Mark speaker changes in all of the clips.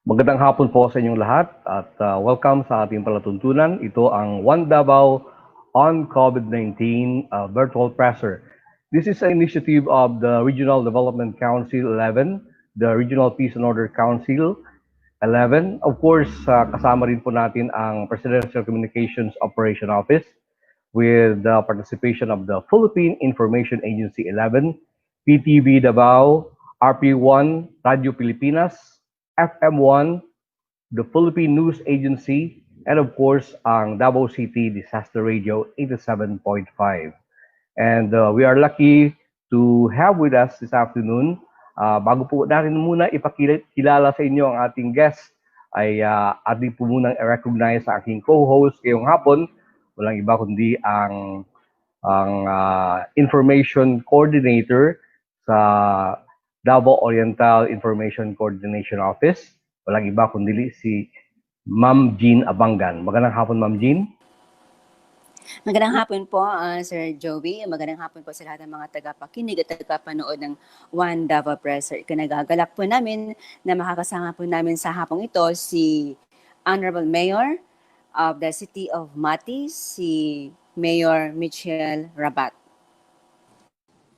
Speaker 1: Magandang hapon po sa inyong lahat at welcome sa ating palatuntunan. Ito ang One Davao on COVID-19 virtual presser. This is an initiative of the Regional Development Council 11, the Regional Peace and Order Council 11. Of course, kasama rin po natin ang Presidential Communications Operation Office with the participation of the Philippine Information Agency 11, PTV Davao, RP1, Radio Pilipinas, FM1, the Philippine News Agency, and of course, ang Davao City Disaster Radio 87.5. And we are lucky to have with us this afternoon. Bago po natin muna ipakilala sa inyo ang ating guest, ay ating po munang i-recognize sa aking co-host ngayong hapon. Walang iba kundi ang Information Coordinator sa Davao Oriental Information Coordination Office. Walang iba kundi si Ma'am Jean Abangan. Magandang hapon, Ma'am Jean.
Speaker 2: Magandang hapon po, Sir Joey. Magandang hapon po sa lahat ng mga tagapakinig at tagapanood ng One Davao Presser. Ikinagagalak po namin na makakasama po namin sa hapong ito si Honorable Mayor of the City of Mati, si Mayor Michelle Rabat.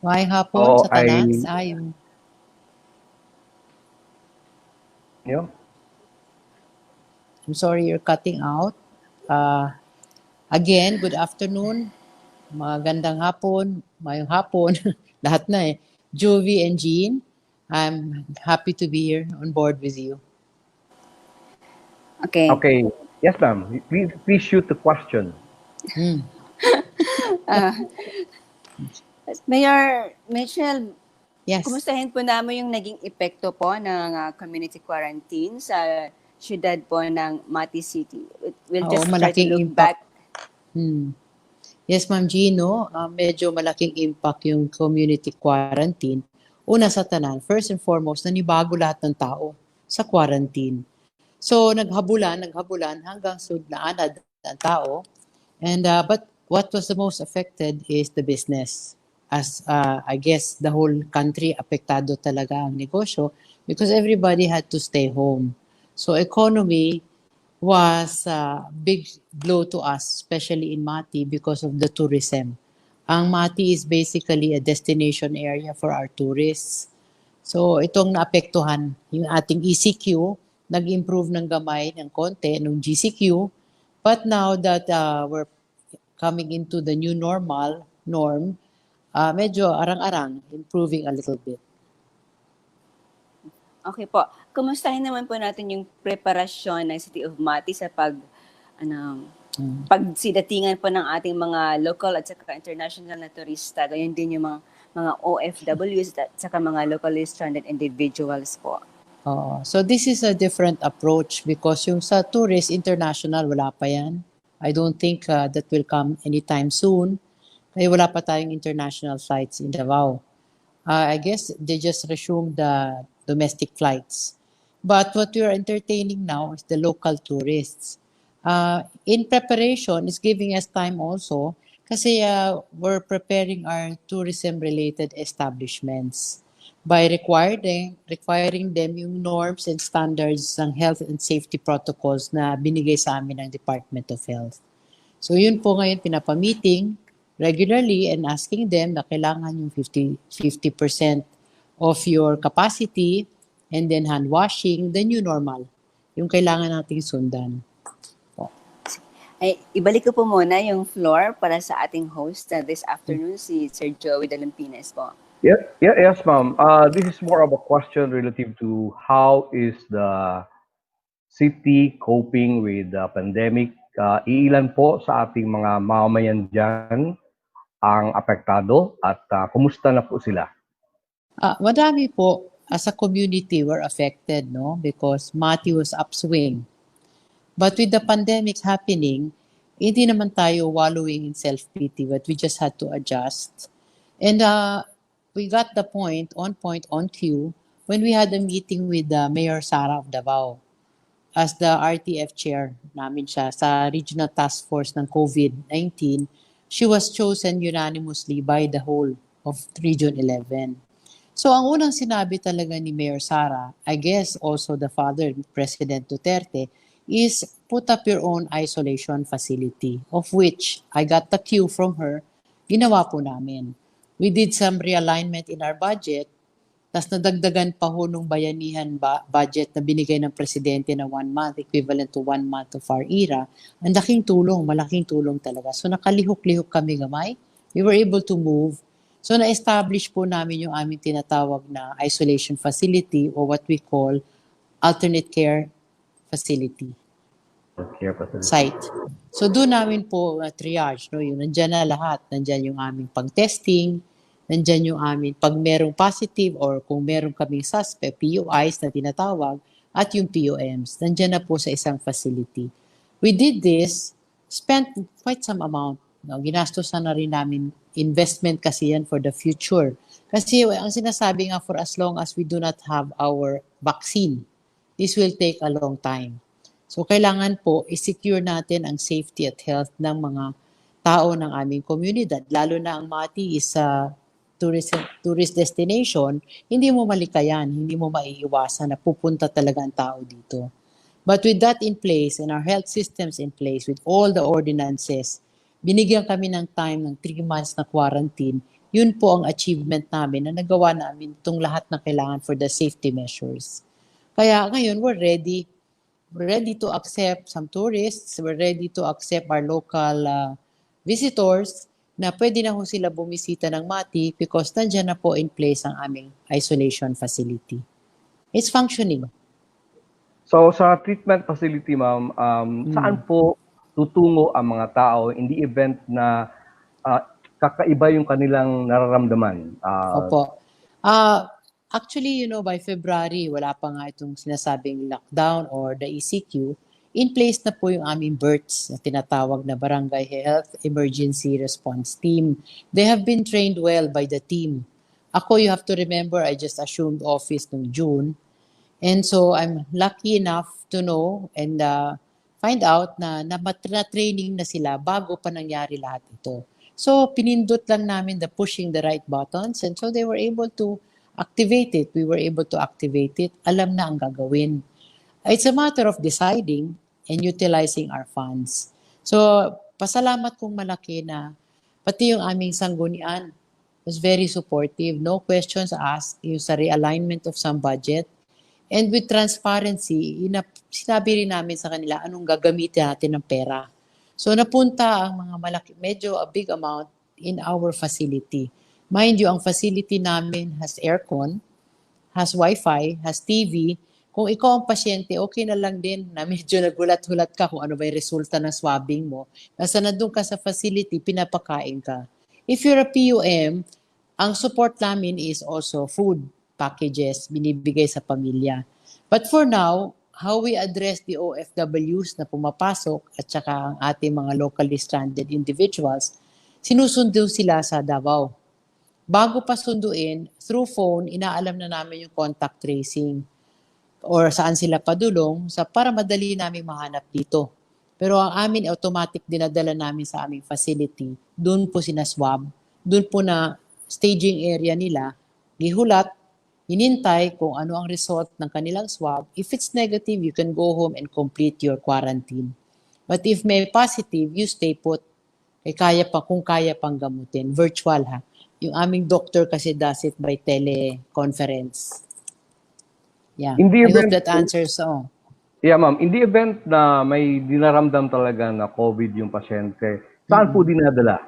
Speaker 3: Maayong hapon sa tanan. I'm sorry you're cutting out. Again, good afternoon. Magandang hapon, mayong hapon, lahat na eh. Jovi and Jean, I'm happy to be here on board with you.
Speaker 2: Okay.
Speaker 1: Yes, ma'am. Please shoot the question.
Speaker 2: Mayor Michelle,
Speaker 3: yes.
Speaker 2: Kumustahin po namin yung naging epekto po ng community quarantine sa syudad po ng Mati City. We'll just try to look back.
Speaker 3: Yes, Ma'am Gino, medyo malaking impact yung community quarantine. Una sa tanan, first and foremost, nanibago lahat ng tao sa quarantine. So, naghabulan hanggang sudlaanad ang tao. And but what was the most affected is the business. As I guess the whole country apektado talaga ang negosyo because everybody had to stay home. So, economy was a big blow to us, especially in Mati because of the tourism. Ang Mati is basically a destination area for our tourists. So itong naapektuhan, yung ating ECQ, nag-improve ng gamay ng konti ng GCQ. But now that we're coming into the new norm, medyo arang-arang, improving a little bit.
Speaker 2: Okay po. Kumustahin naman po natin yung preparasyon ng City of Mati sa pagsidatingan po ng ating mga local at saka international na turista. Gayon din yung mga OFWs at saka mga locally stranded individuals po.
Speaker 3: So this is a different approach because yung sa tourist international, wala pa yan. I don't think that will come anytime soon. Kaya wala pa tayong international flights in Davao. I guess they just resumed the domestic flights. But what we are entertaining now is the local tourists. In preparation, it's giving us time also kasi we're preparing our tourism-related establishments by requiring them yung norms and standards ng health and safety protocols na binigay sa amin ng Department of Health. So yun po ngayon pinapamiting regularly and asking them na kailangan yung 50% of your capacity and then hand washing, the new normal, yung kailangan nating sundan.
Speaker 2: Ay, ibalik ko po muna yung floor para sa ating host this afternoon, si Sir Joey Dalampinas po.
Speaker 1: Yes, ma'am. This is more of a question relative to how is the city coping with the pandemic. Iilan po sa ating mga mamamayan dyan ang apektado at kumusta na po sila?
Speaker 3: Madami po. As a community, we're affected, no? Because Mati was upswing. But with the pandemic happening, hindi naman tayo wallowing in self-pity, but we just had to adjust. And we got the point, on cue, when we had a meeting with Mayor Sara of Davao as the RTF chair namin siya sa Regional Task Force ng COVID-19. She was chosen unanimously by the whole of Region 11. So ang unang sinabi talaga ni Mayor Sara, I guess also the father, President Duterte, is put up your own isolation facility, of which I got the cue from her, ginawa po namin. We did some realignment in our budget, tas nadagdagan pa ho nung bayanihan budget na binigay ng presidente na 1 month, equivalent to 1 month of our era. Ang laking tulong, malaking tulong talaga. So nakalihok-lihok kami gamay. We were able to move. So na-establish po namin yung aming tinatawag na isolation facility or what we call alternate care facility
Speaker 1: Care facility.
Speaker 3: site. So doon namin po triage, no, yung nandyan na lahat. Nandyan yung aming pag-testing, nandyan yung aming pag merong positive or kung merong kaming suspect, PUIs na tinatawag, at yung POMs. Nandyan na po sa isang facility. We did this, spent quite some amount. No, ginastosan na rin namin investment kasi yan for the future. Kasi ang sinasabi nga for as long as we do not have our vaccine, this will take a long time. So kailangan po i-secure natin ang safety at health ng mga tao ng aming komunidad. Lalo na ang Mati is a tourist destination, hindi mo malikayan, hindi mo maiiwasan na pupunta talaga ang tao dito. But with that in place and our health systems in place, with all the ordinances, binigyan kami ng time ng 3 months na quarantine. Yun po ang achievement namin na nagawa namin itong lahat na kailangan for the safety measures. Kaya ngayon, we're ready to accept some tourists. We're ready to accept our local visitors na pwede na ho sila bumisita ng Mati because nandiyan na po in place ang aming isolation facility. It's functioning.
Speaker 1: So sa treatment facility, ma'am, saan po tutungo ang mga tao in the event na kakaiba yung kanilang nararamdaman?
Speaker 3: Opo. Actually, by February, wala pa nga itong sinasabing lockdown or the ECQ. In place na po yung aming BERTs na tinatawag na Barangay Health Emergency Response Team. They have been trained well by the team. Ako, you have to remember, I just assumed office noong June. And so I'm lucky enough to know and find out na training na sila bago pa nangyari lahat ito. So pinindot lang namin the pushing the right buttons and so they were able to activate it. We were able to activate it. Alam na ang gagawin. It's a matter of deciding and utilizing our funds. So pasalamat kong malaki na pati yung aming sanggunian was very supportive. No questions asked yung sa realignment of some budget. And with transparency, sinabi rin namin sa kanila anong gagamitin natin ng pera. So napunta ang mga malaki, medyo a big amount in our facility. Mind you, ang facility namin has aircon, has wifi, has TV. Kung ikaw ang pasyente, okay na lang din na medyo nagulat-hulat ka kung ano ba yung resulta ng swabbing mo. Basta nandun ka sa facility, pinapakain ka. If you're a PUM, ang support namin is also food packages binibigay sa pamilya. But for now, how we address the OFWs na pumapasok at saka ang ating mga locally stranded individuals, sinusundo sila sa Davao. Bago pa sunduin, through phone, inaalam na namin yung contact tracing or saan sila padulong para madali namin mahanap dito. Pero ang amin automatic dinadala namin sa aming facility, doon po sinaswab, doon po na staging area nila, gihulat, hinintay kung ano ang result ng kanilang swab. If it's negative, you can go home and complete your quarantine. But if may positive, you stay put. Kung kaya pang gamutin. Virtual ha. Yung aming doctor kasi does it by teleconference. Yeah. I hope that answers.
Speaker 1: Yeah, ma'am. In the event na may dinaramdam talaga na COVID yung pasyente, saan po dinadala?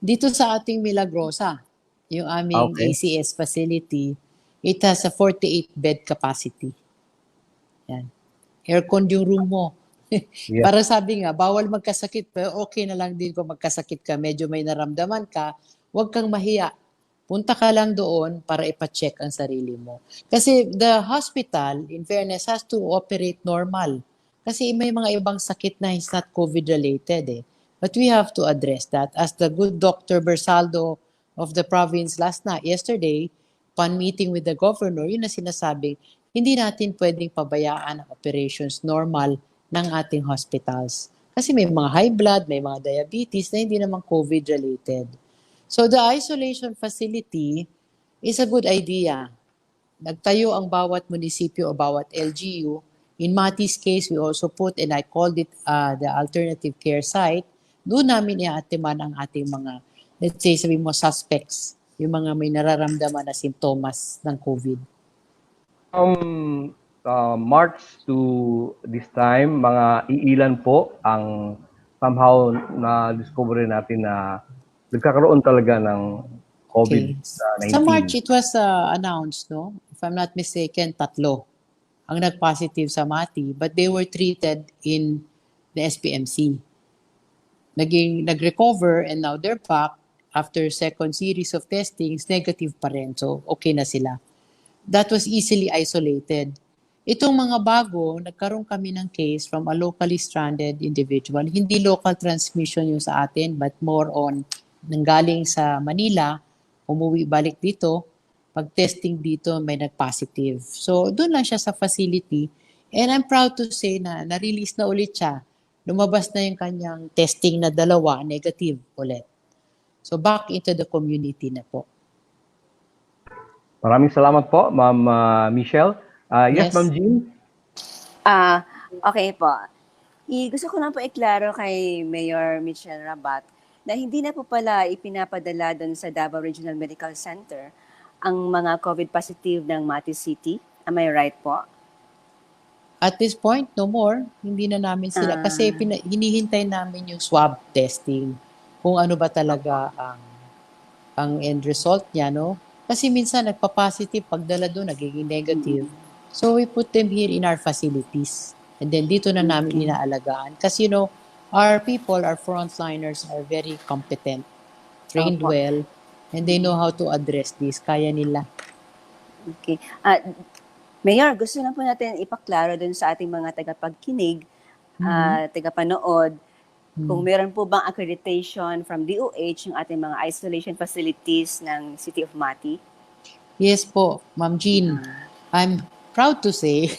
Speaker 3: Dito sa ating Milagrosa, yung aming ACS facility, it has a 48-bed capacity. Yan. Aircon yung room mo. Yeah. Para sabi nga, bawal magkasakit, pero okay na lang din kung magkasakit ka, medyo may naramdaman ka, huwag kang mahiya. Punta ka lang doon para ipacheck ang sarili mo. Kasi the hospital, in fairness, has to operate normal. Kasi may mga ibang sakit na is not COVID-related eh. But we have to address that. As the good Dr. Bersaldo of the province yesterday, upon meeting with the governor, yun na sinasabing, hindi natin pwedeng pabayaan ang operations normal ng ating hospitals. Kasi may mga high blood, may mga diabetes na hindi naman COVID-related. So the isolation facility It's a good idea. Nagtayo ang bawat munisipyo o bawat LGU. In Mati's case, we also put, and I called it the alternative care site. Doon namin iaatiman ang ating mga, let's say, sabi mo, suspects, yung mga may nararamdaman na simptomas ng COVID.
Speaker 1: From March to this time, mga iilan po ang somehow na-discover natin na nagkakaroon talaga ng
Speaker 3: Okay.
Speaker 1: COVID-19.
Speaker 3: Sa March, it was announced, no? If I'm not mistaken, 3 ang nag-positive sa Mati, but they were treated in the SPMC. Nag-recover and now they're back after second series of testings, negative pa rin. So, okay na sila. That was easily isolated. Itong mga bago, nagkaroon kami ng case from a locally stranded individual. Hindi local transmission yung sa atin, but more on nanggaling sa Manila, umuwi balik dito, pag-testing dito may nag-positive. So, doon lang siya sa facility. And I'm proud to say na na-release na ulit siya. Lumabas na yung kanyang testing na 2, negative ulit. So, back into the community na po.
Speaker 1: Maraming salamat po, Ma'am Michelle. Yes,
Speaker 3: Yes.
Speaker 1: Ma'am Jean?
Speaker 2: Okay po. Gusto ko lang po iklaro kay Mayor Michelle Rabat na hindi na po pala ipinapadala doon sa Davao Regional Medical Center ang mga COVID positive ng Mati City. Am I right po?
Speaker 3: At this point, no more. Hindi na namin sila. Kasi hinihintay namin yung swab testing. Kung ano ba talaga ang end result niya, no? Kasi minsan nagpa-positive, pagdala doon, nagiging negative. So we put them here in our facilities. And then dito na namin inaalagaan. Kasi our people, our frontliners are very competent, trained
Speaker 2: Opo.
Speaker 3: well, and they know how to address this. Kaya nila.
Speaker 2: Okay. Mayor, gusto lang po natin ipaklaro dun sa ating mga tagapagkinig, tagapanood, kung meron po bang accreditation from DOH yung ating mga isolation facilities ng City of Mati?
Speaker 3: Yes po, Ma'am Jean. I'm proud to say,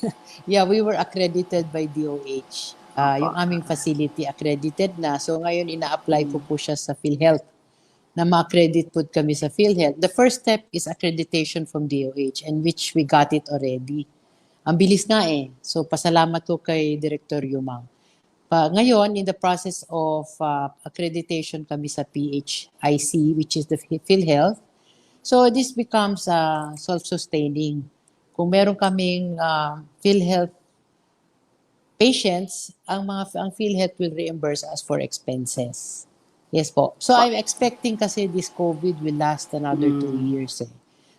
Speaker 3: yeah, we were accredited by DOH. Yung aming facility accredited na. So ngayon ina-apply po siya sa PhilHealth na ma-accredit po kami sa PhilHealth. The first step is accreditation from DOH and which we got it already. Ang bilis nga eh. So pasalamat po kay Director Yumang. Ngayon, in the process of accreditation kami sa PHIC, which is the PhilHealth. So this becomes self-sustaining. Kung meron kaming PhilHealth patients, ang PhilHealth will reimburse us for expenses. Yes po. So I'm expecting kasi this COVID will last another 2 years.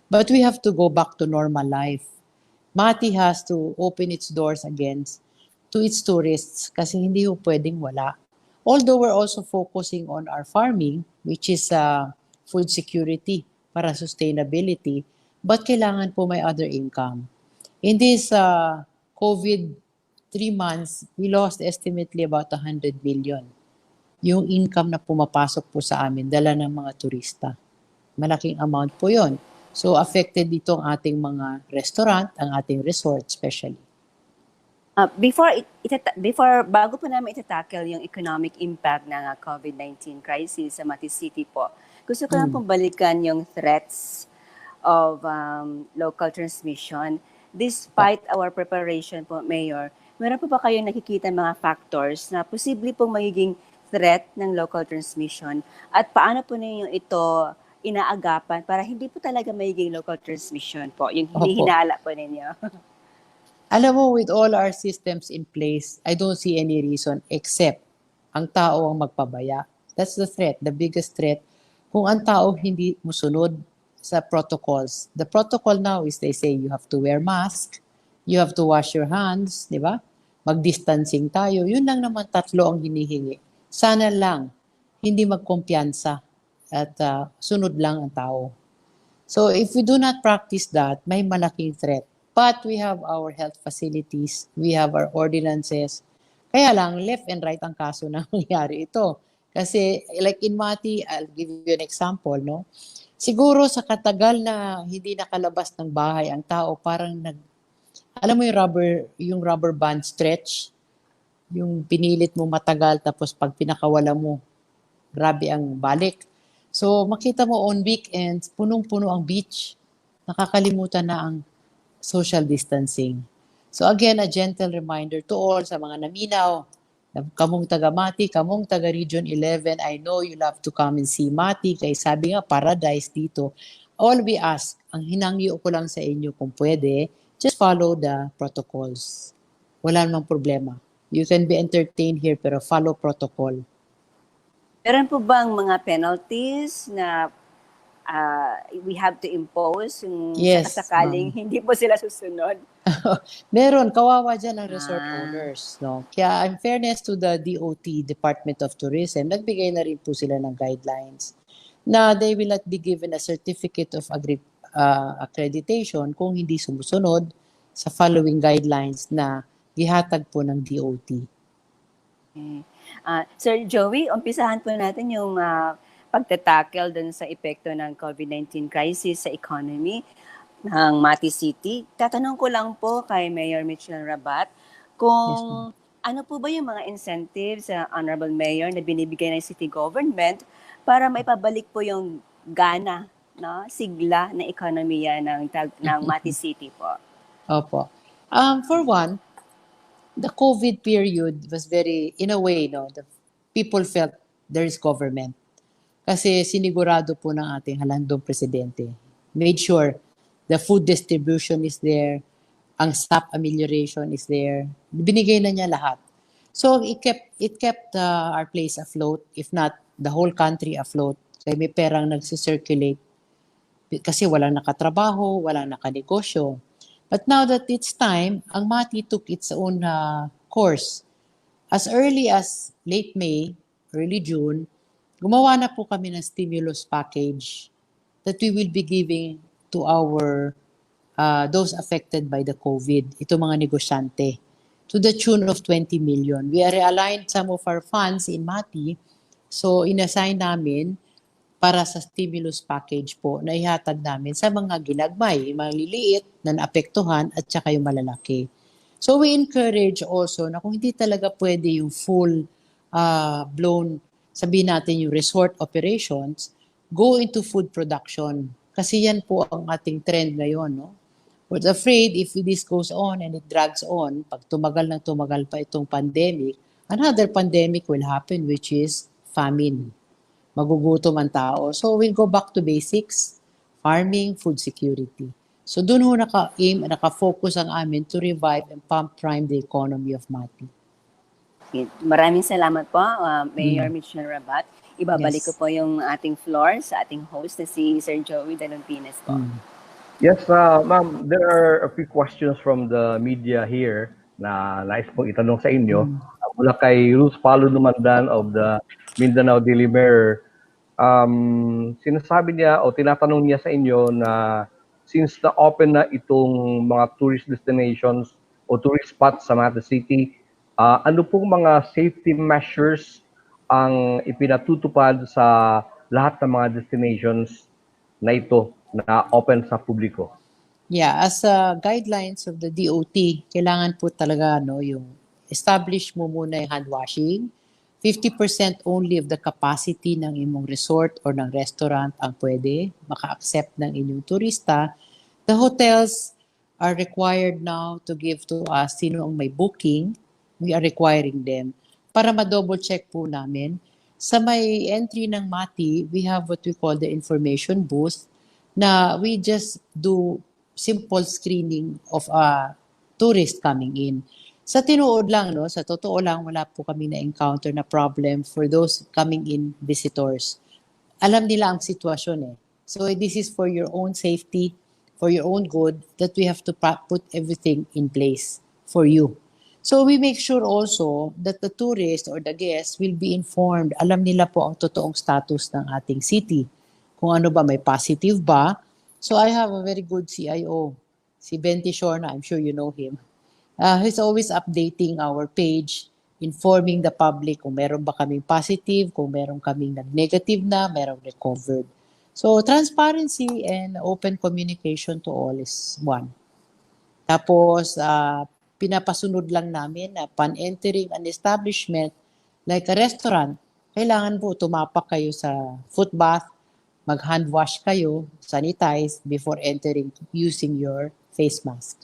Speaker 3: But we have to go back to normal life. Mati has to open its doors again to its tourists kasi hindi po pwedeng wala. Although we're also focusing on our farming, which is food security para sustainability, but kailangan po may other income. In this COVID 3 months, we lost estimately about 100 million. Yung income na pumapasok po sa amin, dala ng mga turista. Malaking amount po yon. So affected dito ang ating mga restaurant, ang ating resort especially.
Speaker 2: Bago po namin itatackle yung economic impact ng COVID-19 crisis sa Mati City po, gusto ko lang pong balikan yung threats of local transmission. Despite our preparation po, Mayor, meron po ba kayong nakikita mga factors na posible pong magiging threat ng local transmission? At paano po ninyo ito inaagapan para hindi po talaga magiging local transmission po, yung hinihinala po ninyo?
Speaker 3: Alam mo, with all our systems in place, I don't see any reason except ang tao ang magpabaya. That's the threat, the biggest threat. Kung ang tao hindi musunod sa protocols. The protocol now is they say you have to wear mask, you have to wash your hands, di ba? Mag-distancing tayo. Yun lang naman 3 ang hinihingi. Sana lang hindi magkumpiyansa at sunod lang ang tao. So if we do not practice that, may malaking threat. But we have our health facilities, we have our ordinances. Kaya lang, left and right ang kaso na nangyari ito. Kasi like in Mati, I'll give you an example, no? Siguro sa katagal na hindi nakalabas ng bahay ang tao, parang alam mo yung rubber band stretch, yung pinilit mo matagal tapos pag pinakawala mo, grabe ang balik. So makita mo on weekends, punong-puno ang beach. nakakalimutan na ang social distancing. So again, a gentle reminder to all sa mga naminaw, kamong taga Mati, kamong taga Region 11, I know you love to come and see Mati, kay sabi nga paradise dito. All we ask, ang hinangyo ko lang sa inyo kung pwede, just follow the protocols. Wala namang problema. You can be entertained here pero follow protocol.
Speaker 2: Meron po bang mga penalties na we have to impose
Speaker 3: Yes,
Speaker 2: sakasakaling hindi po sila susunod?
Speaker 3: Meron, kawawa dyan ang resort
Speaker 2: Ah.
Speaker 3: owners. No? Kaya in fairness to the DOT, Department of Tourism, nagbigay na rin po sila ng guidelines na they will not be given a certificate of accreditation kung hindi sumusunod sa following guidelines na gihatag po ng DOT.
Speaker 2: Okay. Sir Joey, umpisahan po natin yung pagtatackle dun sa epekto ng COVID-19 crisis sa economy ng Mati City. Tatanong ko lang po kay Mayor Mitchell Rabat kung ano po ba yung mga incentives sa Honorable Mayor na binibigay ng city government para maipabalik po yung gana, no, sigla na ekonomiya ng Mati City po.
Speaker 3: Opo. For one, the COVID period was very, in a way, no, the people felt there is government. Kasi sinigurado po ng ating halandong presidente. Made sure the food distribution is there, ang SAP amelioration is there. Binigay na niya lahat. So it kept our place afloat, if not the whole country afloat. Kaya may perang nagsisirculate kasi walang nakatrabaho, walang nakanegosyo. But now that it's time, ang Mati took its own course. As early as late May, early June, gumawa na po kami ng stimulus package that we will be giving to our those affected by the COVID, ito mga negosyante, to the tune of 20 million. We realigned some of our funds in Mati, so inassign namin para sa stimulus package po na ihatag namin sa mga ginagmay, yung maliliit na naapektuhan at saka yung malalaki. So we encourage also na kung hindi talaga pwede yung full blown, sabihin natin yung resort operations, go into food production. Kasi yan po ang ating trend ngayon, no? We're afraid if this goes on and it drags on, pag tumagal na tumagal pa itong pandemic, another pandemic will happen which is famine. Magugutom ang tao. So we'll go back to basics, farming, food security. So doon ho naka-aim, naka-focus ang amin to revive and pump prime the economy of Mati.
Speaker 2: Maraming salamat po, Mayor Mitchell Rabat. Ibabalik ko po yung ating floor sa ating host na si Sir Joey Dalumpinas po.
Speaker 1: Yes, ma'am, there are a few questions from the media here na nais pong itanong sa inyo. Mula kay Ruth Palo Lumandan of the Mindanao Daily Mirror. Sinasabi niya o tinatanong niya sa inyo na since na-open na itong mga tourist destinations o tourist spots sa Mata City, ano pong mga safety measures ang ipinatutupad sa lahat ng mga destinations na ito na open sa publiko?
Speaker 3: Yeah, as guidelines of the DOT, kailangan po talaga yung establish mo muna yung hand washing. 50% only of the capacity ng imong resort or ng restaurant ang pwede maka-accept ng inyong turista. The hotels are required now to give to us sino ang may booking. We are requiring them para ma-double check po namin. Sa may entry ng Mati, we have what we call the information booth na we just do simple screening of tourists coming in. Sa tinuod lang, no, sa totoo lang, wala po kami na-encounter na problem for those coming in visitors. Alam nila ang sitwasyon eh. So this is for your own safety, for your own good, that we have to put everything in place for you. So we make sure also that the tourist or the guests will be informed. Alam nila po ang totoong status ng ating city. Kung ano ba, may positive ba. So I have a very good CIO, si Benti Shorna, I'm sure you know him. He's always updating our page, informing the public kung meron ba kaming positive, kung meron kaming nag-negative na, meron recovered. So transparency and open communication to all is one. Tapos, pinapasunod lang namin na upon entering an establishment like a restaurant, kailangan po tumapak kayo sa foot bath, mag-hand wash kayo, sanitize before entering using your face mask.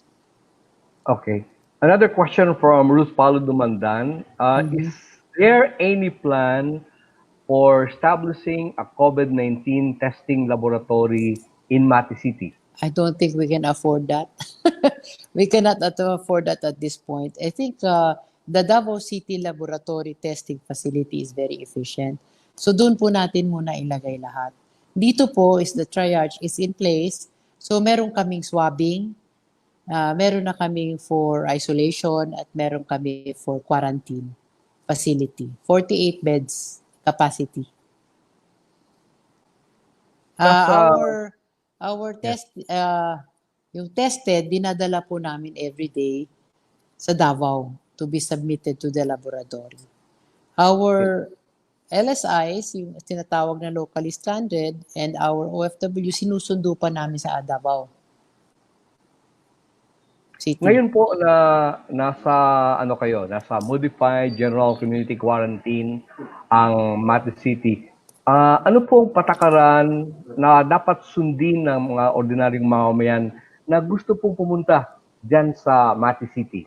Speaker 1: Okay. Another question from Ruth Paulo Dumandan. Is there any plan for establishing a COVID-19 testing laboratory in Mati City?
Speaker 3: I don't think we can afford that. We cannot afford that at this point. I think the Davao City Laboratory Testing Facility is very efficient. So doon po natin muna ilagay lahat. Dito po is the triage is in place. So meron kaming swabbing, meron na kaming for isolation at meron kami for quarantine facility. 48 beds capacity.
Speaker 1: Plus,
Speaker 3: Our
Speaker 1: yes.
Speaker 3: test, yung tested, dinadala po namin every day sa Davao to be submitted to the laboratory. Our LSIs, yung tinatawag na locally stranded, and our OFW, sinusundo pa namin sa Davao City.
Speaker 1: Ngayon po na nasa ano kayo, nasa modified general community quarantine ang Mati City. Ano po ang patakaran na dapat sundin ng mga ordinaryong mamamayan na gusto pong pumunta diyan sa Mati City?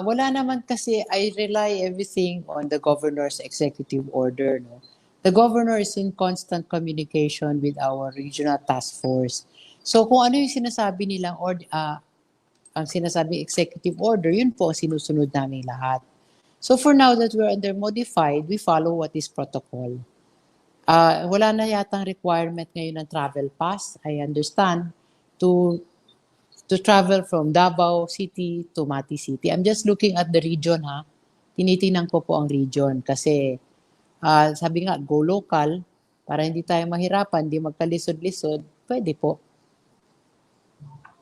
Speaker 3: Wala naman kasi I rely everything on the governor's executive order. No? The governor is in constant communication with our regional task force. So kung ano yung sinasabi nilang ang sinasabing executive order, yun po ang sinusunod namin lahat. So for now that we're under modified, we follow what is protocol. Wala na yatang requirement ngayon ng travel pass, I understand, to travel from Davao City to Mati City. I'm just looking at the region ha. Tinitingnan ko po ang region kasi sabi nga, go local para hindi tayo mahirapan, hindi magkalisod-lisod, pwede po.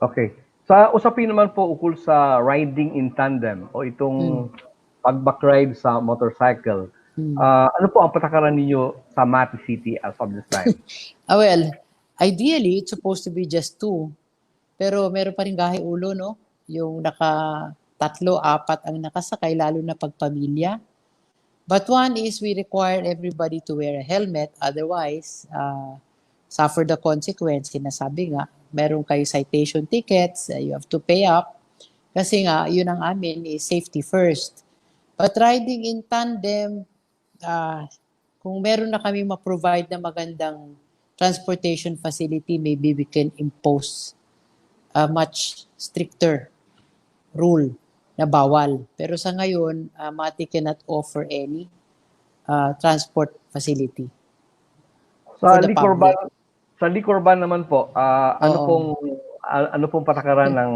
Speaker 1: Okay. Sa usapin naman po ukol sa riding in tandem o itong pag-backride sa motorcycle, ano po ang patakaran ninyo sa Mati City as of this time?
Speaker 3: Well, ideally, it's supposed to be just 2. Pero meron pa rin gahi ulo, no? Yung tatlo, 4 ang nakasakay, lalo na pagpamilya. But one is we require everybody to wear a helmet. Otherwise, suffer the consequence. Sinasabi nga, meron kayo citation tickets, you have to pay up. Kasi nga, yun ang amin is safety first. But riding in tandem, kung meron na kami ma-provide na magandang transportation facility, maybe we can impose a much stricter rule na bawal. Pero sa ngayon, Mati cannot offer any transport facility
Speaker 1: Sa
Speaker 3: for the
Speaker 1: liquor
Speaker 3: public.
Speaker 1: ban, sa liquor ban naman po, ano pong patakaran ng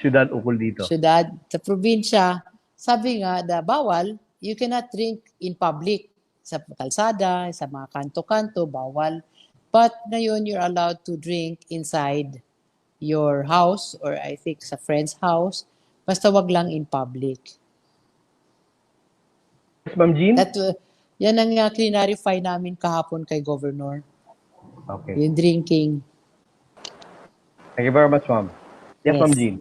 Speaker 1: syudad ukol dito?
Speaker 3: Syudad, sa probinsya, sabi nga na bawal, you cannot drink in public. Sa kalsada, sa mga kanto-kanto, bawal. But ngayon, you're allowed to drink inside your house or I think sa friend's house. Basta wag lang in public.
Speaker 1: Yes, Ma'am Jean?
Speaker 3: Yan ang clarify namin kahapon kay Governor.
Speaker 1: Okay.
Speaker 3: Yung drinking.
Speaker 1: Thank you very much, Ma'am. Yes,
Speaker 3: Yes.
Speaker 1: Ma'am Jean.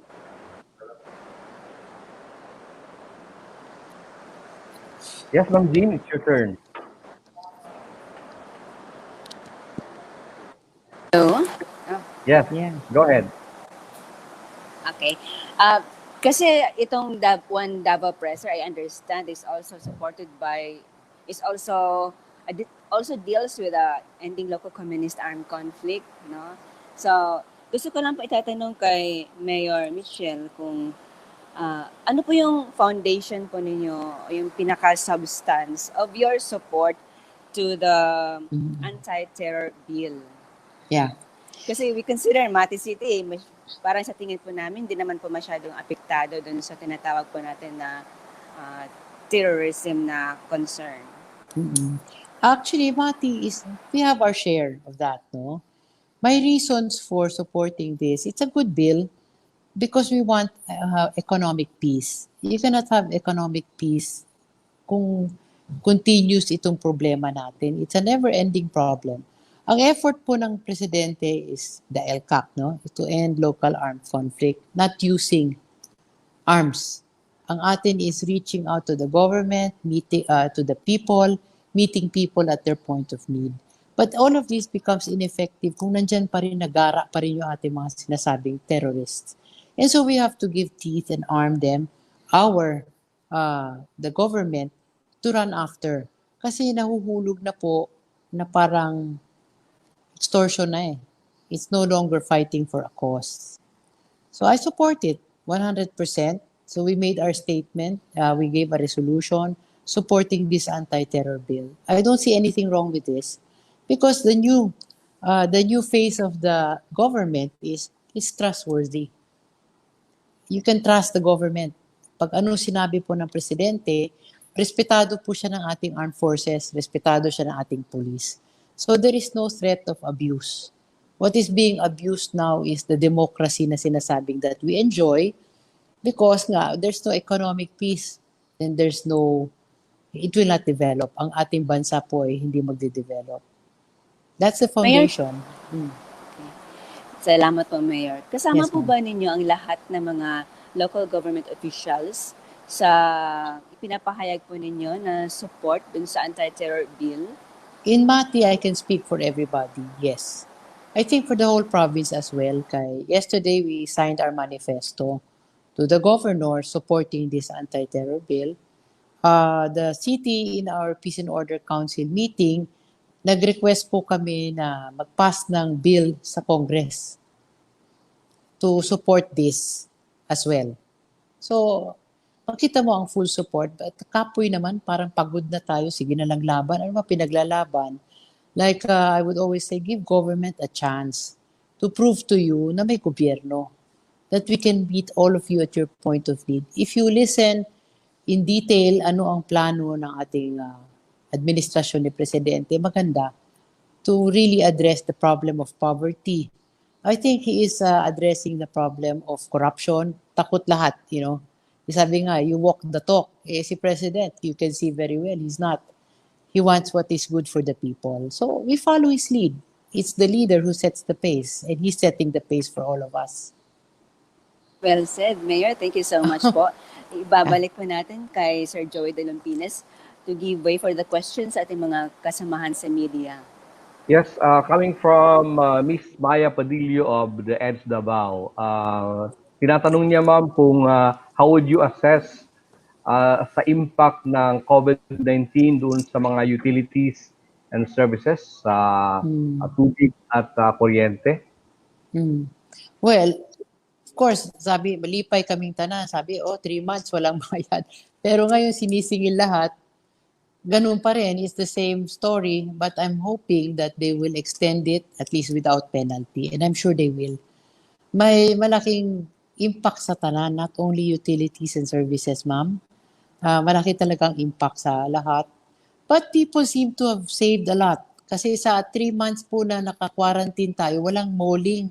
Speaker 1: Yes, Ma'am Jean, it's your turn.
Speaker 2: Hello?
Speaker 1: Yes,
Speaker 3: Yeah.
Speaker 1: go ahead.
Speaker 2: Okay. Kasi itong one Davao presser, I understand, is also supported by, also deals with ending local communist armed conflict, no? So, gusto ko lang po itatanong kay Mayor Michelle kung ano po yung foundation po ninyo, yung pinaka-substance of your support to the Antiterror bill.
Speaker 3: Yeah.
Speaker 2: Kasi we consider Mati City, parang sa tingin po namin, hindi naman po masyadong apektado dun sa tinatawag po natin na terrorism na concern.
Speaker 3: Actually, Mati, we have our share of that, no? My reasons for supporting this, it's a good bill because we want economic peace. You cannot have economic peace kung continuous itong problema natin. It's a never-ending problem. Ang effort po ng presidente is the LCAC, no? To end local armed conflict, not using arms. Ang atin is reaching out to the government, meeting to the people, meeting people at their point of need. But all of this becomes ineffective kung nandyan pa rin, nagara pa rin yung ating mga sinasabing terrorists. And so we have to give teeth and arm them, the government, to run after. Kasi nahuhulog na po na parang extortion na eh. It's no longer fighting for a cause. So I support it 100%. So we made our statement. We gave a resolution supporting this anti-terror bill. I don't see anything wrong with this because the new face of the government is trustworthy. You can trust the government. Pag ano sinabi po ng presidente, respetado po siya ng ating armed forces, respetado siya ng ating police. So there is no threat of abuse. What is being abused now is the democracy na sinasabing that we enjoy because nga there's no economic peace, then it will not develop. Ang ating bansa po ay hindi magde-develop. That's the
Speaker 2: Mayor,
Speaker 3: foundation.
Speaker 2: salamat po, Mayor. Kasama
Speaker 3: Yes,
Speaker 2: po
Speaker 3: ma'am.
Speaker 2: ba ninyo ang lahat ng mga local government officials sa pinapahayag po ninyo na support dun sa anti-terror bill?
Speaker 3: In Mati, I can speak for everybody, yes. I think for the whole province as well. Yesterday, we signed our manifesto to the governor supporting this anti-terror bill. The city in our Peace and Order Council meeting, nag-request po kami na mag-pass ng bill sa Congress to support this as well. So, makita mo ang full support. But kapoy naman, parang pagod na tayo. Sige na lang laban. Ano ba pinaglalaban? Like I would always say, give government a chance to prove to you na may gobyerno. That we can meet all of you at your point of need. If you listen in detail, ano ang plano ng ating administrasyon ni Presidente, maganda to really address the problem of poverty. I think he is addressing the problem of corruption. Takot lahat, you know. Sabi nga, you walk the talk. Eh, si President, you can see very well, he's not. He wants what is good for the people. So we follow his lead. It's the leader who sets the pace, and he's setting the pace for all of us.
Speaker 2: Well said, Mayor. Thank you so much po. Ibabalik po natin kay Sir Joey De Lumpinas to give way for the questions sa ating mga kasamahan sa media.
Speaker 1: Yes, coming from Miss Maya Padillo of the EDS Davao, tinatanong niya ma'am kung how would you assess sa impact ng COVID-19 doon sa mga utilities and services sa tubig at kuryente?
Speaker 3: Well, of course, sabi, malipay kaming tanan. Sabi, 3 months, walang bayad. Pero ngayon, sinisingil lahat. Ganun pa rin, it's the same story. But I'm hoping that they will extend it, at least without penalty. And I'm sure they will. May malaking impact sa tanan, not only utilities and services, ma'am. Malaki talagang impact sa lahat. But people seem to have saved a lot. Kasi sa 3 months po na naka-quarantine tayo, walang malling.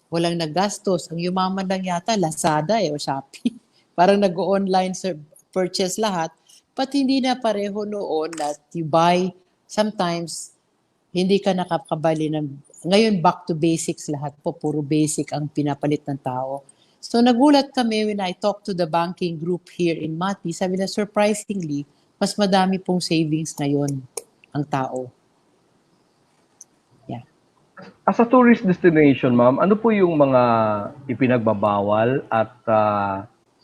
Speaker 3: Walang nagastos. Ang yumaman lang yata, Lazada o Shopee. Parang nag-online purchase lahat. But hindi na pareho noon that you buy, sometimes hindi ka nakakabali ng, ngayon back to basics lahat po, puro basic ang pinapalit ng tao. So nagulat kami when I talked to the banking group here in Mati, sabi na surprisingly, mas madami pong savings ngayon ang tao. Yeah.
Speaker 1: As a tourist destination, ma'am, ano po yung mga ipinagbabawal at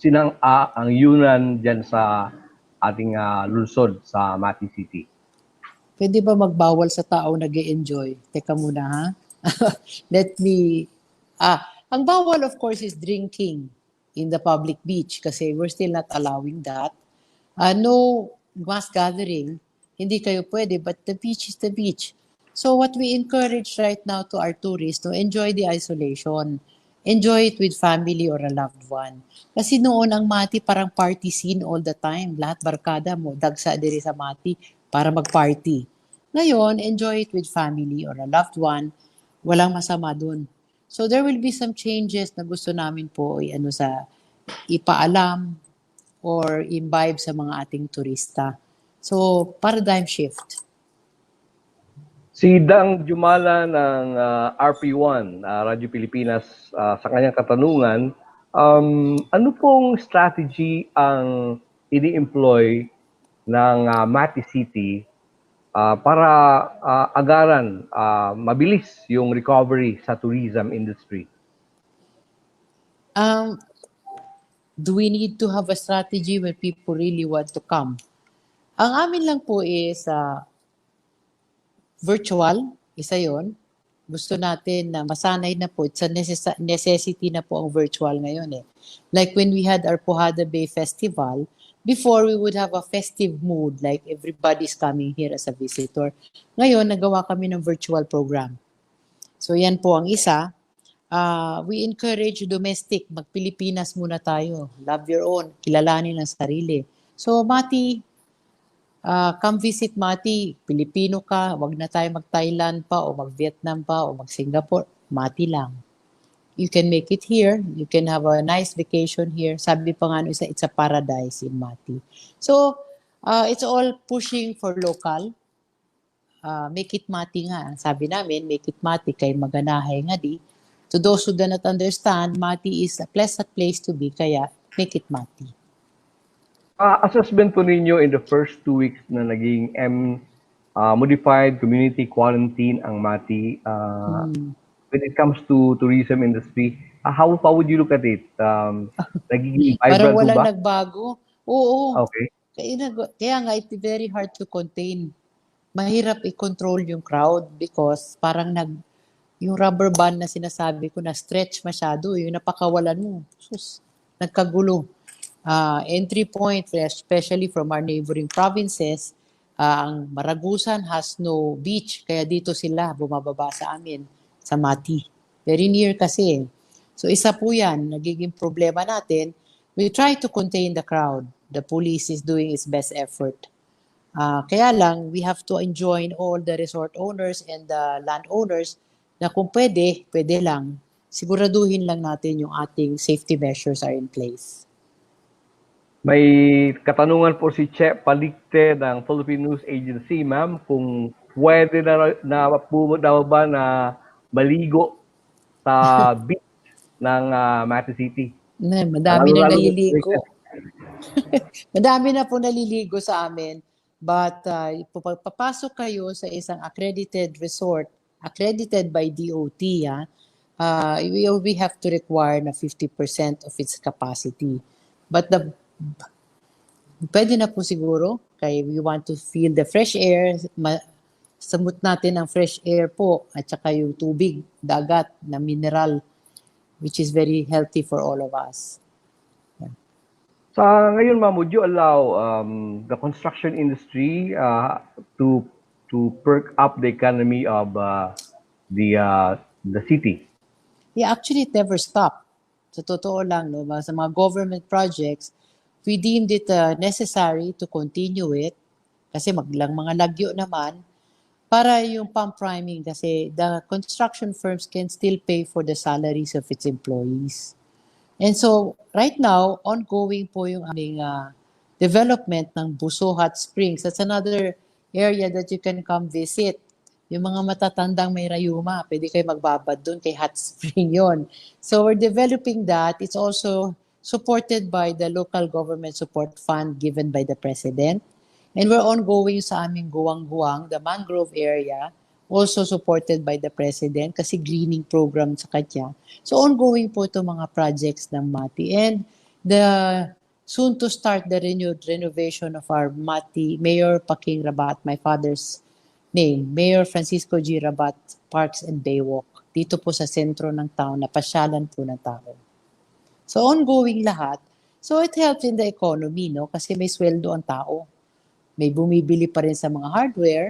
Speaker 1: sinang-a ang yunan dyan sa ating lungsod sa Mati City?
Speaker 3: Pwede ba magbawal sa tao nag-e-enjoy? Teka muna ha. Let me... ang bawal of course is drinking in the public beach kasi we're still not allowing that. No mass gathering. Hindi kayo pwede, but the beach is the beach. So what we encourage right now to our tourists to enjoy the isolation. Enjoy it with family or a loved one. Kasi noon ang Mati parang party scene all the time. Lahat barkada mo, dagsa diri sa Mati para mag-party. Ngayon, enjoy it with family or a loved one. Walang masama dun. So there will be some changes na gusto namin po ipaalam or imbibe sa mga ating turista. So, paradigm shift.
Speaker 1: Si Dang Jumala ng RP1, Radyo Pilipinas, sa kanyang katanungan, ano pong strategy ang ini-employ ng Mati City para agaran, mabilis yung recovery sa tourism industry?
Speaker 3: Um, do we need to have a strategy when people really want to come? Ang amin lang po is virtual, isa yon. Gusto natin na masanay na po. It's a necessity na po ang virtual ngayon eh. Like when we had our Pujada Bay Festival, before we would have a festive mood, like everybody's coming here as a visitor. Ngayon, nagawa kami ng virtual program. So yan po ang isa. We encourage domestic, mag-Pilipinas muna tayo. Love your own, kilalanin ang sarili. So Mati, come visit Mati, Pilipino ka, wag na tayo mag-Thailand pa o mag-Vietnam pa o mag-Singapore, Mati lang. You can make it here, you can have a nice vacation here. Sabi pa nga isa, it's a paradise in Mati. So, it's all pushing for local. Make it Mati nga. Sabi namin, make it Mati kay maganahay nga di. To those who do not understand, Mati is a pleasant place to be, kaya make it Mati.
Speaker 1: Assessment po ninyo in the first 2 weeks na naging modified community quarantine ang Mati, when it comes to tourism industry, how would you look at it? Nagiging
Speaker 3: Parang
Speaker 1: vibrant po
Speaker 3: walang
Speaker 1: ba?
Speaker 3: nagbago. Oo.
Speaker 1: Okay.
Speaker 3: Kaya nga, it's very hard to contain. Mahirap i-control yung crowd because parang yung rubber band na sinasabi ko na stretch masyado, yung napakawalan mo. Sus, nagkagulo. Entry point, especially from our neighboring provinces, ang Maragusan has no beach, kaya dito sila bumababa sa amin, sa Mati. Very near kasi. So isa po yan, nagiging problema natin. We try to contain the crowd. The police is doing its best effort. Kaya lang, we have to enjoin all the resort owners and the landowners na kung pwede, pwede lang. Siguraduhin lang natin yung ating safety measures are in place.
Speaker 1: May katanungan po si Che Palikte ng Philippine News Agency, ma'am, kung pwede na po daw ba na maligo sa beach ng Mati City.
Speaker 3: Madami na
Speaker 1: Lalo-lalo
Speaker 3: naliligo. Madami na po naliligo sa amin. But papasok kayo sa isang accredited resort, accredited by DOT, we have to require na 50% of its capacity. But pwede na po siguro, kaya we want to feel the fresh air, samut natin ang fresh air po, at saka yung tubig, dagat na mineral, which is very healthy for all of us.
Speaker 1: Sa ngayon, ma'am, would you allow the construction industry to perk up the economy of the city?
Speaker 3: Yeah, actually, it never stopped. Sa totoo lang, no, sa mga government projects, we deemed it necessary to continue it kasi mga lagyo naman para yung pump priming kasi the construction firms can still pay for the salaries of its employees. And so, right now, ongoing po yung aming development ng Buso Hot Springs. That's another area that you can come visit. Yung mga matatandang may rayuma, pwede kayo magbabad doon kay Hot Spring yon. So, we're developing that. It's also supported by the local government support fund given by the President. And we're ongoing sa aming Guwang-Guwang, the mangrove area, also supported by the President kasi greening program sa kanya. So ongoing po itong mga projects ng Mati. And soon to start the renewed renovation of our Mati, Mayor Paking Rabat, my father's name, Mayor Francisco G. Rabat Parks and Baywalk. Dito po sa sentro ng town, na pasyalan po ng tao. So ongoing lahat. So it helps in the economy, no? Kasi may sweldo ang tao. May bumibili pa rin sa mga hardware.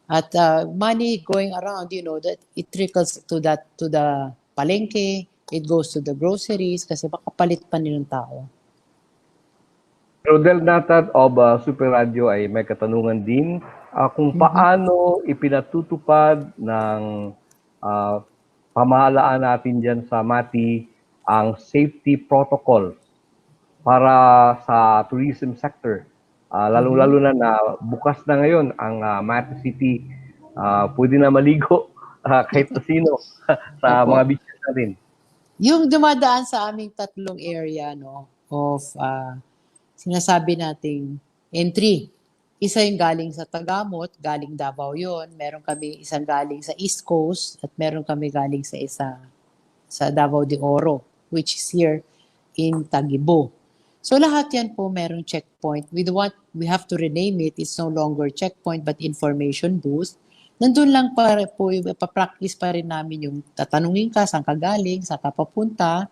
Speaker 3: At money going around, that it trickles to the palengke, it goes to the groceries kasi makapalit pa nilang tao.
Speaker 1: Rodel Natat of Super Radio ay may katanungan din kung paano ipinatutupad ng pamahalaan natin dyan sa Mati ang safety protocol para sa tourism sector. Lalo-lalo na bukas na ngayon ang Mati City, pwede na maligo kahit na sino sa mga beaches natin.
Speaker 3: Yung dumadaan sa aming tatlong area of sinasabi nating entry, Isa yung galing sa Tagamot, galing Davao yon. Meron kami isang galing sa East Coast at meron kami galing sa isa sa Davao de Oro, which is here in Tagibo. So lahat yan po merong checkpoint. We have to rename it. It's no longer checkpoint but information booth. Nandun lang para po, ipapractice pa rin namin yung tatanungin ka, saan ka galing, saan ka papunta.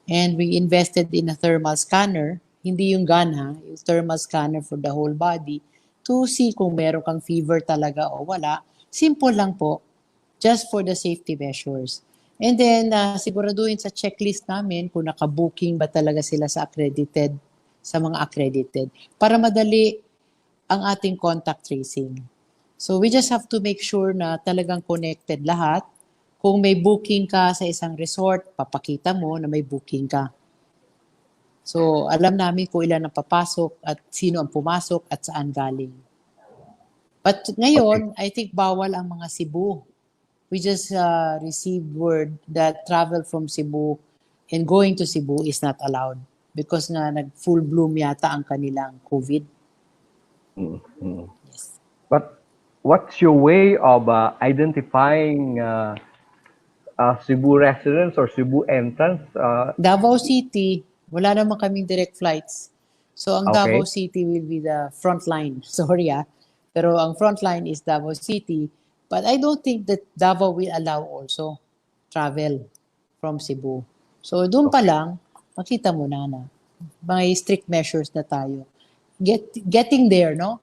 Speaker 3: And we invested in a thermal scanner, hindi yung gun ha, yung thermal scanner for the whole body to see kung meron kang fever talaga o wala. Simple lang po, just for the safety measures. And then, siguraduhin sa checklist namin kung nakabooking ba talaga sila sa mga accredited, para madali ang ating contact tracing. So we just have to make sure na talagang connected lahat. Kung may booking ka sa isang resort, papakita mo na may booking ka. So alam namin kung ilan ang papasok at sino ang pumasok at saan galing. But ngayon, I think bawal ang mga Cebu. We just received word that travel from Cebu and going to Cebu is not allowed because nga nag-full bloom yata ang kanilang COVID.
Speaker 1: Mhm.
Speaker 3: Yes.
Speaker 1: But what's your way of identifying Cebu residents or Cebu entrants?
Speaker 3: Davao City, wala naman kaming direct flights. So ang
Speaker 1: Okay.
Speaker 3: Davao City will be the front line. Sorry pero ang front line is Davao City. But I don't think that Davao will allow also travel from Cebu. So doon pa lang, makita mo na may strict measures na tayo. Getting there, no?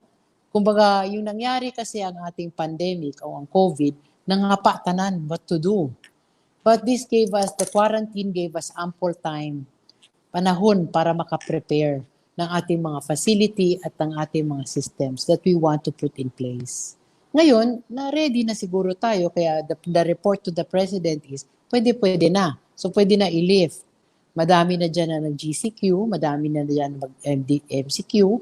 Speaker 3: Kumbaga, yung nangyari kasi ang ating pandemic o ang COVID, nangapatanan what to do. But the quarantine gave us ample time, panahon para makaprepare ng ating mga facility at ng ating mga systems that we want to put in place. Ngayon, na-ready na siguro tayo, kaya the report to the President is, pwede na. So, pwede na i-lift. Madami na dyan na nag-GCQ, madami na dyan MCQ.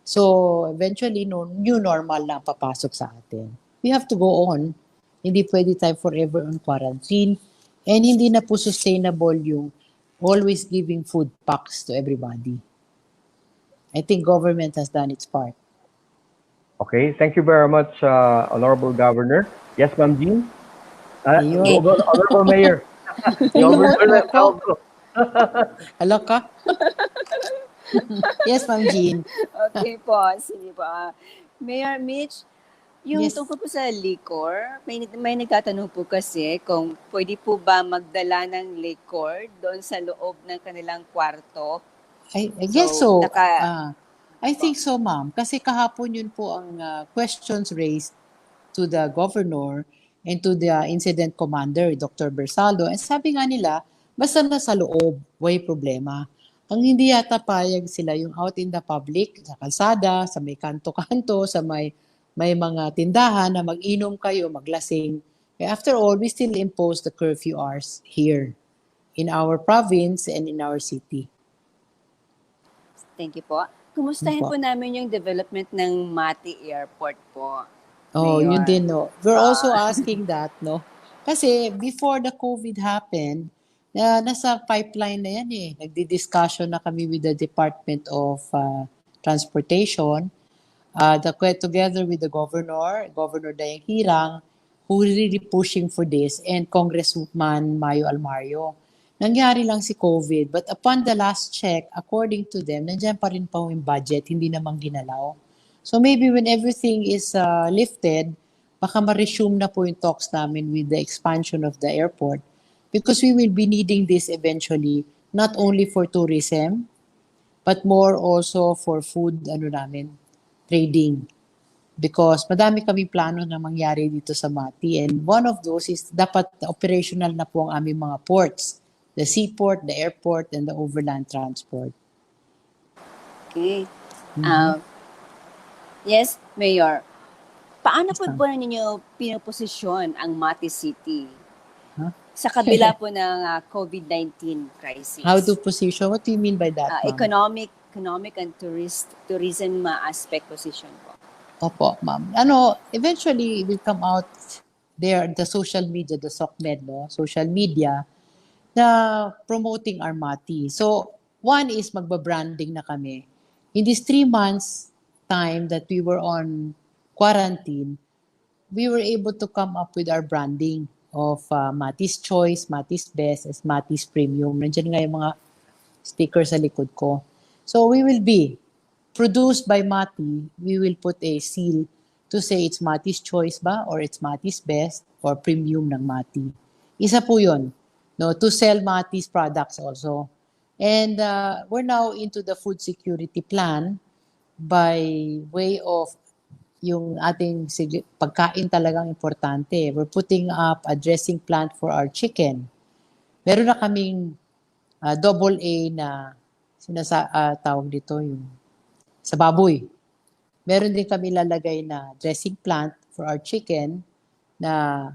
Speaker 3: So, eventually, new normal na papasok sa atin. We have to go on. Hindi pwede tayo forever on quarantine. And hindi na po sustainable yung always giving food packs to everybody. I think government has done its part.
Speaker 1: Okay, thank you very much, Honorable Governor. Yes, Ma'am Jean?
Speaker 3: Ayun.
Speaker 1: Honorable Mayor. Governor Aldo.
Speaker 3: Hello ka? Yes, Ma'am Jean.
Speaker 2: Okay po, sige po. Mayor Mitch, yung
Speaker 3: Yes.
Speaker 2: tungkol po sa liquor, may nagtatanong po kasi kung pwede po ba magdala ng liquor doon sa loob ng kanilang kwarto.
Speaker 3: I guess so.
Speaker 2: So,
Speaker 3: I think so, ma'am. Kasi kahapon yun po ang questions raised to the governor and to the incident commander, Dr. Bersalo. And sabi nga nila, basta na sa loob, way problema. Ang hindi yata payag sila yung out in the public, sa kalsada, sa may kanto-kanto, sa may mga tindahan na mag-inom kayo, maglasing. After all, we still impose the curfew hours here in our province and in our city.
Speaker 2: thank you po. Kumustahin
Speaker 3: Opo.
Speaker 2: po namin yung development ng Mati Airport po.
Speaker 3: Oh,
Speaker 2: Mayor.
Speaker 3: yun din, no. We're also asking that, no. Kasi before the COVID happened, nasa pipeline na yan eh. Nagdi-discussion na kami with the Department of Transportation, together with the Governor Dayang Hirang, who really pushing for this, and Congressman Mayo Almario. Nangyari lang si COVID, but upon the last check, according to them, nandiyan pa rin po yung budget, hindi namang ginalaw. So maybe when everything is lifted, baka ma-resume na po yung talks namin with the expansion of the airport because we will be needing this eventually, not only for tourism, but more also for food, trading. Because madami kami plano na mangyari dito sa Mati, and one of those is dapat operational na po ang aming mga ports. The seaport, the airport, and the overland transport.
Speaker 2: Okay. Yes, Mayor. Paano po po ninyo pinoposisyon ang Mati City sa kabila po ng COVID-19 crisis?
Speaker 3: How to position? What do you mean by that, ma'am?
Speaker 2: Economic and tourism aspect position po.
Speaker 3: Opo, ma'am. Eventually, it will come out there, the social media, the SOCMED, social media, na promoting our Mati. So, one is magbabranding na kami. In these 3 months, time that we were on quarantine, we were able to come up with our branding of Mati's Choice, Mati's Best, as Mati's Premium. Nandiyan nga yung mga sticker sa likod ko. So we will be produced by Mati. We will put a seal to say it's Mati's Choice ba or it's Mati's Best or Premium ng Mati. Isa po yun, no, to sell Mati's products also. And we're now into the food security plan by way of yung ating pagkain talagang importante. We're putting up a dressing plant for our chicken. Meron na kaming double A na tawag dito yung sa baboy. Meron din kami lalagay na dressing plant for our chicken na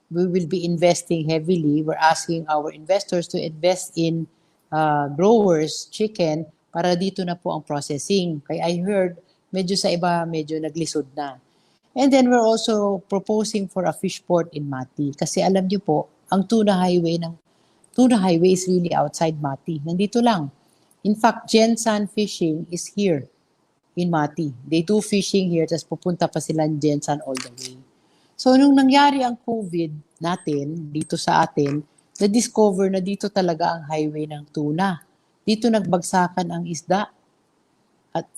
Speaker 3: we will be investing heavily. We're asking our investors to invest in growers, chicken, para dito na po ang processing. Kaya I heard, medyo sa iba, medyo naglisod na. And then we're also proposing for a fish port in Mati. Kasi alam niyo po, ang tuna highway is really outside Mati. Nandito lang. In fact, Gensan fishing is here in Mati. They do fishing here, tapos pupunta pa sila ng Gensan all the way. So, nung nangyari ang COVID natin, dito sa atin, na-discover na dito talaga ang highway ng tuna. Dito nagbagsakan ang isda.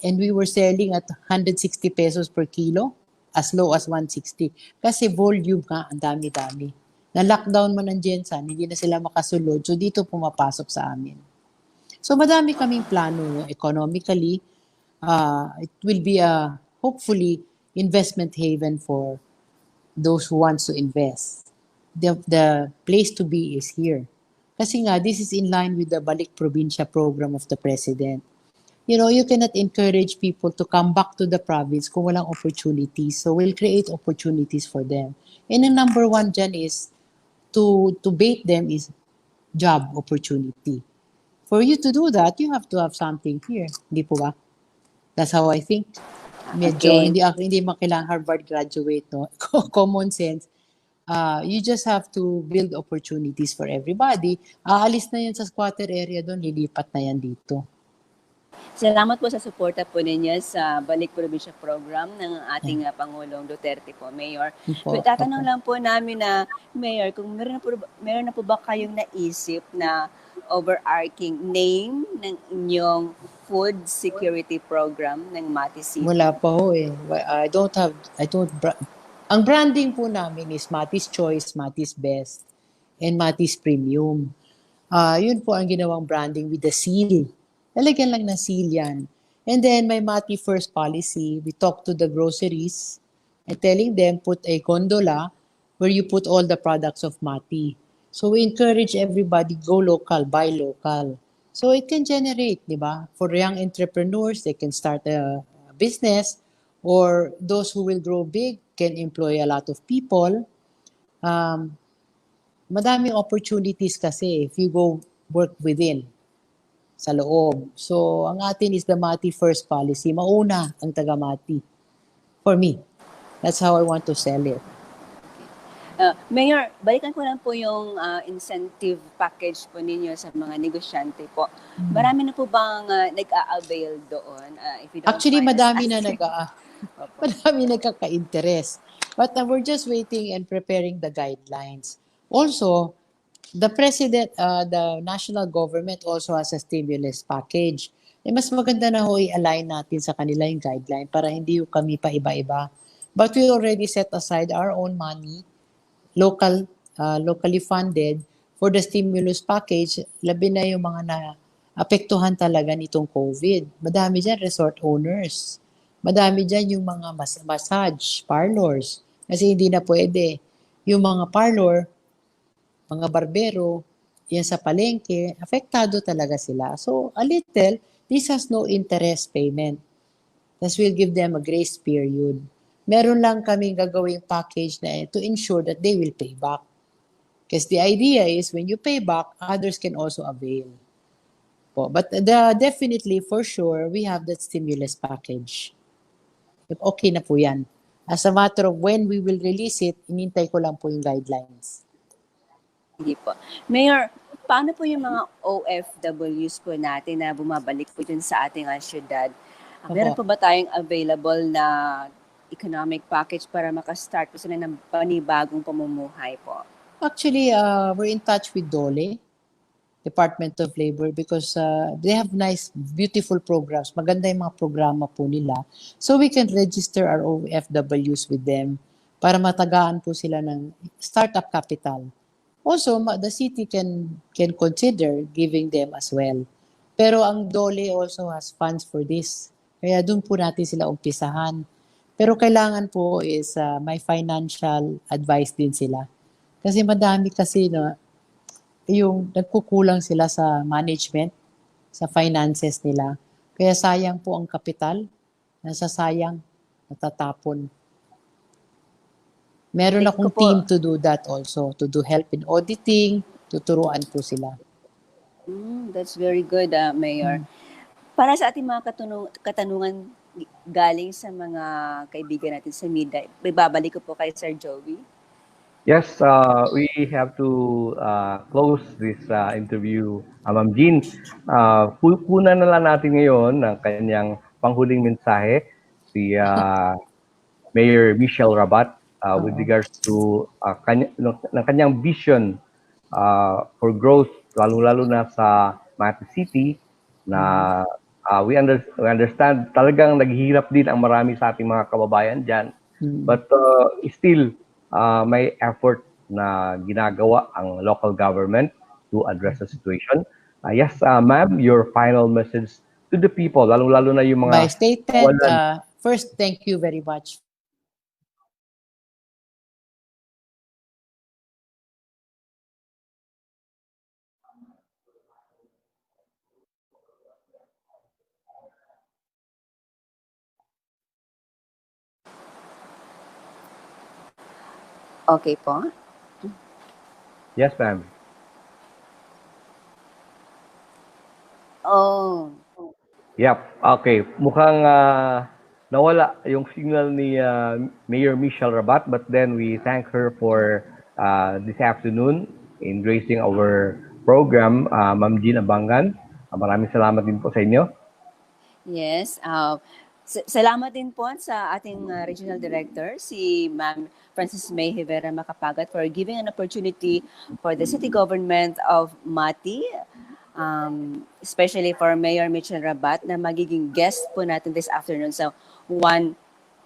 Speaker 3: And we were selling at 160 pesos per kilo, as low as 160. Kasi volume nga, ang dami-dami. Na-lockdown man ang Gensan, hindi na sila makasulod. So, dito pumapasok sa amin. So, madami kaming plano economically. It will be a, hopefully, investment haven for those who wants to invest. The place to be is here. Kasi nga, this is in line with the Balik Probinsya program of the President. You know, you cannot encourage people to come back to the province kung walang opportunities. So we'll create opportunities for them. And the number one dyan is, to bait them is job opportunity. For you to do that, you have to have something here. Hindi po ba? That's how I think. Medyo,
Speaker 2: Okay.
Speaker 3: hindi man kailangan Harvard graduate, no? Common sense. You just have to build opportunities for everybody. Aalis na yan sa squatter area doon, lilipat na yan dito.
Speaker 2: Salamat po sa suporta po ninyo sa Balik Probinsya program ng ating Pangulong Duterte po, Mayor. Tatanong lang po namin na, Mayor, kung meron na po ba kayong naisip na overarching name ng inyong food security program ng Mati City?
Speaker 3: Wala pa ho eh. Ang branding po namin is Mati's Choice, Mati's Best, and Mati's Premium. Yun po ang ginawang branding with the seal. Lalagyan lang ng seal yan. And then may Mati First policy. We talk to the groceries and telling them put a gondola where you put all the products of Mati. So we encourage everybody, go local, buy local. So it can generate, di ba? For young entrepreneurs, they can start a business, or those who will grow big can employ a lot of people. Madaming opportunities kasi if you go work within, sa loob. So, ang atin is the Mati First policy. Mauna ang taga-Mati. For me. That's how I want to sell it.
Speaker 2: Mayor, balikan ko lang po yung incentive package po ninyo sa mga negosyante po. Marami na po bang nag-a-avail doon?
Speaker 3: Actually, madami na madami nagkaka-interest. But we're just waiting and preparing the guidelines. Also, the President, the national government also has a stimulus package. Mas maganda na ho i-align natin sa kanila yung guideline para hindi kami pa iba-iba. But we already set aside our own money, locally funded, for the stimulus package. Labi na yung mga na-apektuhan talaga nitong COVID. Madami dyan resort owners. Madami dyan yung mga massage parlors. Kasi hindi na pwede. Yung mga parlor, mga barbero, yan sa palengke, apektado talaga sila. So, a little, this has no interest payment. Thus, we'll give them a grace period. Meron lang kaming gagawing package na to ensure that they will pay back. Because the idea is, when you pay back, others can also avail. But definitely, for sure, we have that stimulus package. Okay na po yan. As a matter of when we will release it, inintay ko lang po yung guidelines.
Speaker 2: Hindi po. Mayor, paano po yung mga OFWs po natin na bumabalik po dun sa ating syudad? Meron
Speaker 3: Opo.
Speaker 2: po ba tayong available na economic package para makastart po sila ng panibagong pamumuhay po?
Speaker 3: Actually, we're in touch with DOLE, Department of Labor, because they have nice, beautiful programs. Maganda yung mga programa po nila. So we can register our OFWs with them para matagaan po sila ng startup capital. Also, the city can consider giving them as well. Pero ang DOLE also has funds for this. Kaya doon po natin sila umpisahan. Pero kailangan po is may financial advice din sila. Kasi madami kasi na yung nagkukulang sila sa management, sa finances nila. Kaya sayang po ang kapital, nasasayang, natatapon. Meron
Speaker 2: Thank ko
Speaker 3: akong
Speaker 2: po.
Speaker 3: team to do that also, to do help in auditing, tuturuan po sila.
Speaker 2: That's very good, Mayor. Para sa ating mga katanungan galing sa mga kaibigan natin sa media, ibabalik ko po kay Sir Joey.
Speaker 1: Yes, we have to close this interview, Ma'am Jean. Punan na lang natin ngayon ng kanyang panghuling mensahe, si Mayor Michelle Rabat, with regards to ng kanyang vision for growth, lalo-lalo na sa Makati City, na we understand talagang naghihirap din ang marami sa ating mga kababayan dyan. But still, may effort na ginagawa ang local government to address the situation. Yes, ma'am, your final message to the people, lalo-lalo na yung
Speaker 3: My
Speaker 1: mga
Speaker 3: statement,
Speaker 1: walang
Speaker 3: first, thank you very much.
Speaker 2: Okay po.
Speaker 1: Yes, ma'am.
Speaker 2: Oh,
Speaker 1: Yep. Okay. Mukhang nawala yung signal ni Mayor Michelle Rabat, but then we thank her for this afternoon in gracing our program, Ma'am Jean Abangan. Maraming salamat din po sa inyo.
Speaker 2: yes. Salamat din po sa ating regional director, si Ma'am Francis May Rivera Macapagat, for giving an opportunity for the city government of Mati, especially for Mayor Mitchell Rabat, na magiging guest po natin this afternoon sa One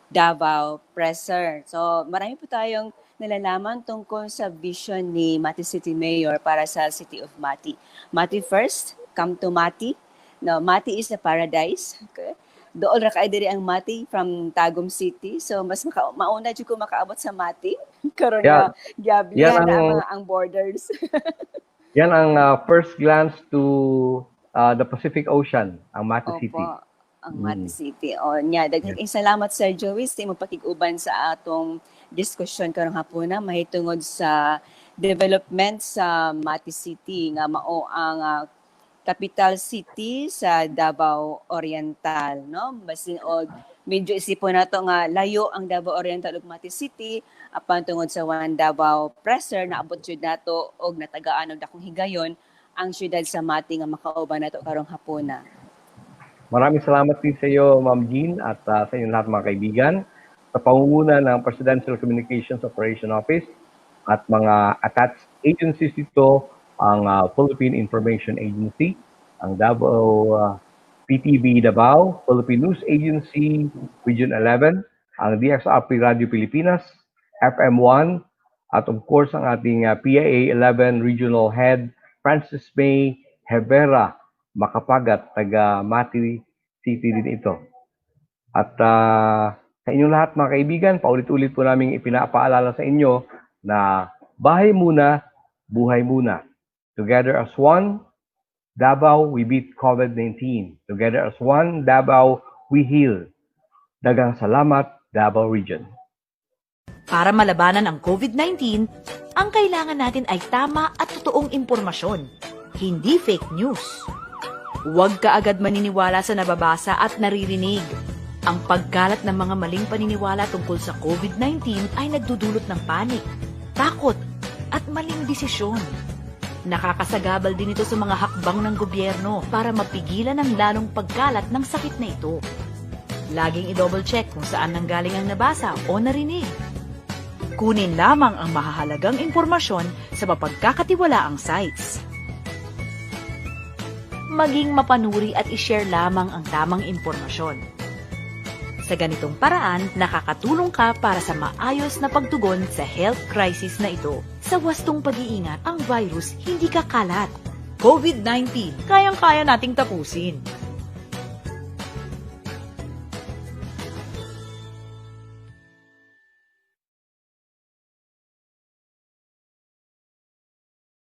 Speaker 2: Davao Presser. So marami po tayong nalalaman tungkol sa vision ni Mati City Mayor para sa City of Mati. Mati first, come to Mati. No, Mati is a paradise. Okay? Doon ra kay diri ang Mati from Tagum City. So mas mauna jud ko makaabot sa Mati karon
Speaker 1: Yeah,
Speaker 2: nga giabli
Speaker 1: yan
Speaker 2: na
Speaker 1: ang
Speaker 2: ang borders.
Speaker 1: yan ang first glance to the Pacific Ocean, ang Mati City.
Speaker 2: Opo, ang Mati City. O nya, daghang salamat Sir Joey sa imong pakig-uban sa atong diskusyon karong hapon na mahitungod sa development sa Mati City nga mao ang capital city sa Davao Oriental, no? Basin og medyo isipon nato nga layo ang Davao Oriental ug Mati City apan tungod sa One Davao Presser naabot jud nato og natagaan og dakong higayon ang syudad sa Mati nga makauban nato karong hapuna.
Speaker 1: Maraming salamat din sa iyo, Ma'am Jean, at sa inyong lahat mga kaibigan, sa pangunguna ng Presidential Communications Operation Office at mga attached agencies dito, ang Philippine Information Agency, ang Davao PTV Davao, Philippine News Agency, Region 11, ang DXRP Radio Pilipinas, FM1, at of course ang ating PIA 11 Regional Head, Francis May Rivera Macapagat, taga Mati City din ito. At sa inyong lahat mga kaibigan, paulit-ulit po namin ipinapaalala sa inyo na bahay muna, buhay muna. Together as one, Davao, we beat COVID-19. Together as one, Davao, we heal. Daghang salamat, Davao Region.
Speaker 4: Para malabanan ang COVID-19, ang kailangan natin ay tama at totoong impormasyon, hindi fake news. Huwag kaagad maniniwala sa nababasa at naririnig. Ang pagkalat ng mga maling paniniwala tungkol sa COVID-19 ay nagdudulot ng panik, takot, at maling desisyon. Nakakasagabal din ito sa mga hakbang ng gobyerno para mapigilan ang lalong pagkalat ng sakit na ito. Laging i-double check kung saan nanggaling ang nabasa o narinig. Kunin lamang ang mahahalagang impormasyon sa mapagkakatiwalaang sites. Maging mapanuri at i-share lamang ang tamang impormasyon. Sa ganitong paraan, nakakatulong ka para sa maayos na pagtugon sa health crisis na ito. Sa wastong pag-iingat, ang virus hindi kakalat. COVID-19, kayang-kaya nating tapusin.